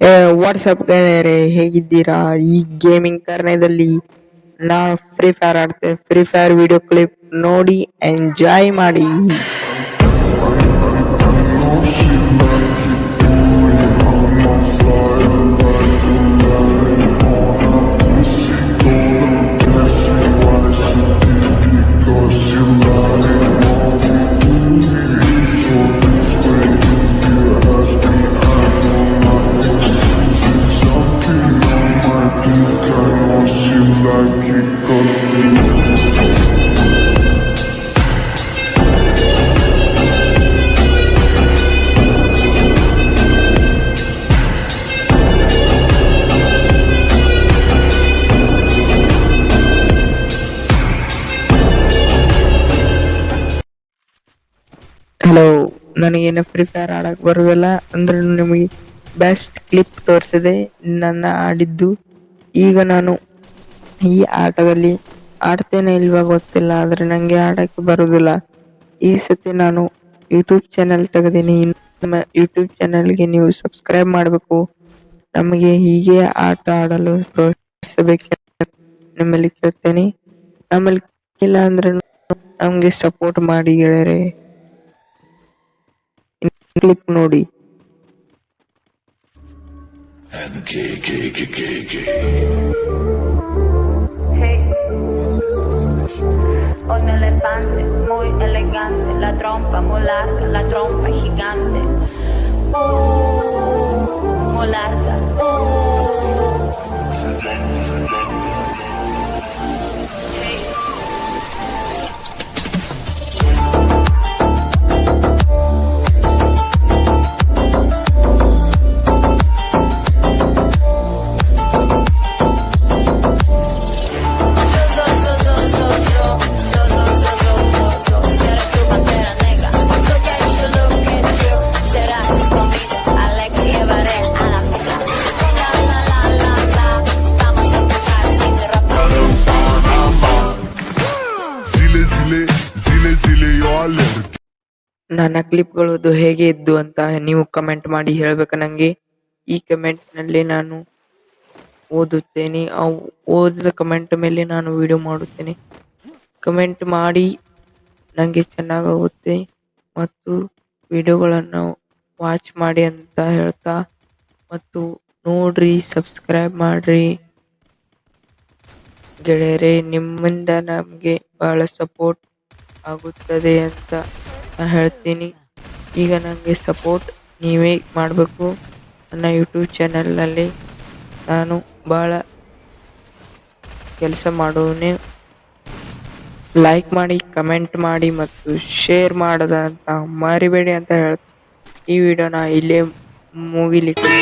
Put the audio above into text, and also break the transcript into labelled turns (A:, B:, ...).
A: WhatsApp ಗೆಳೆಯರೆ, ಹೇಗಿದ್ದೀರಾ? ಈ ಗೇಮಿಂಗ್ ತರಣದಲ್ಲಿ ನಾ ಫ್ರೀ ಫೈರ್ ಆಡ್ತೇವೆ. ಫ್ರೀ ಫೈರ್ ವಿಡಿಯೋ ಕ್ಲಿಪ್ ನೋಡಿ ಎಂಜಾಯ್ ಮಾಡಿ. ಹಲೋ, ನನಗೇನು ಫ್ರೀ ಫೈರ್ ಆಡಕ್ ಬರುದಿಲ್ಲ ಅಂದ್ರೆ ನಿಮಗೆ ಬೆಸ್ಟ್ ಕ್ಲಿಪ್ ತೋರಿಸಿದೆ ನನ್ನ ಆಡಿದ್ದು. ಈಗ ನಾನು ಈ ಆಟದಲ್ಲಿ ಆಡ್ತೇನೆ ಇಲ್ವಾ ಗೊತ್ತಿಲ್ಲ, ಆದ್ರೆ ನಂಗೆ ಆಡಕ್ಕೆ ಬರುದಿಲ್ಲ. ಈ ಸತಿ ನಾನು ಯೂಟ್ಯೂಬ್ ಚಾನೆಲ್ ತೆಗೆದೀನಿ. ನಮ್ಮ ಯೂಟ್ಯೂಬ್ ಚಾನೆಲ್ಗೆ ನೀವು ಸಬ್ಸ್ಕ್ರೈಬ್ ಮಾಡಬೇಕು. ನಮಗೆ ಹೀಗೆ ಆಟ ಆಡಲು ಪ್ರೋತ್ಸಾಹಿಸಬೇಕೆಂದು ನಿಮ್ಮಲ್ಲಿ ಕೇಳ್ತೇನೆ. ನಮ್ಮಲ್ಲಿ ಇಲ್ಲ ಅಂದ್ರೆ ನಮ್ಗೆ ಸಪೋರ್ಟ್ ಮಾಡಿ ಗೆಳೆಯರೆ. ಕ್ಲಿಪ್ ನೋಡಿ.
B: Ho un elefante muy elegante, la trompa muy larga, la trompa gigante. Muy larga.
A: ನನ್ನ ಕ್ಲಿಪ್ಗಳು ಹೇಗೆ ಇದ್ದು ಅಂತ ನೀವು ಕಮೆಂಟ್ ಮಾಡಿ ಹೇಳ್ಬೇಕು ನಂಗೆ. ಈ ಕಮೆಂಟ್ ನಲ್ಲಿ ನಾನು ಓದುತ್ತೇನೆ. ಓದಿದ ಕಮೆಂಟ್ ಮೇಲೆ ನಾನು ವಿಡಿಯೋ ಮಾಡುತ್ತೇನೆ. ಕಮೆಂಟ್ ಮಾಡಿ ನಂಗೆ ಚೆನ್ನಾಗುತ್ತೆ ಮತ್ತು ವಿಡಿಯೋಗಳನ್ನು ವಾಚ್ ಮಾಡಿ ಅಂತ ಹೇಳ್ತಾ, ಮತ್ತು ನೋಡ್ರಿ, ಸಬ್ಸ್ಕ್ರೈಬ್ ಮಾಡ್ರಿ ಗೆಳೆಯರೆ. ನಿಮ್ಮಿಂದ ನಮ್ಗೆ ಬಹಳ ಸಪೋರ್ಟ್ ಆಗುತ್ತದೆ ಅಂತ ನಾ ಹೇಳ್ತೀನಿ. ಈಗ ನನಗೆ ಸಪೋರ್ಟ್ ನೀವೇ ಮಾಡಬೇಕು. ನನ್ನ ಯೂಟ್ಯೂಬ್ ಚಾನೆಲ್ನಲ್ಲಿ ನಾನು ಭಾಳ ಕೆಲಸ ಮಾಡೋನೆ. ಲೈಕ್ ಮಾಡಿ, ಕಮೆಂಟ್ ಮಾಡಿ ಮತ್ತು ಶೇರ್ ಮಾಡೋದ ಅಂತ ಮರಿಬೇಡಿ ಅಂತ ಹೇಳ್ತೀನಿ. ಈ ವಿಡಿಯೋನ ಇಲ್ಲೇ ಮುಗಿಲಿಕ್ಕೆ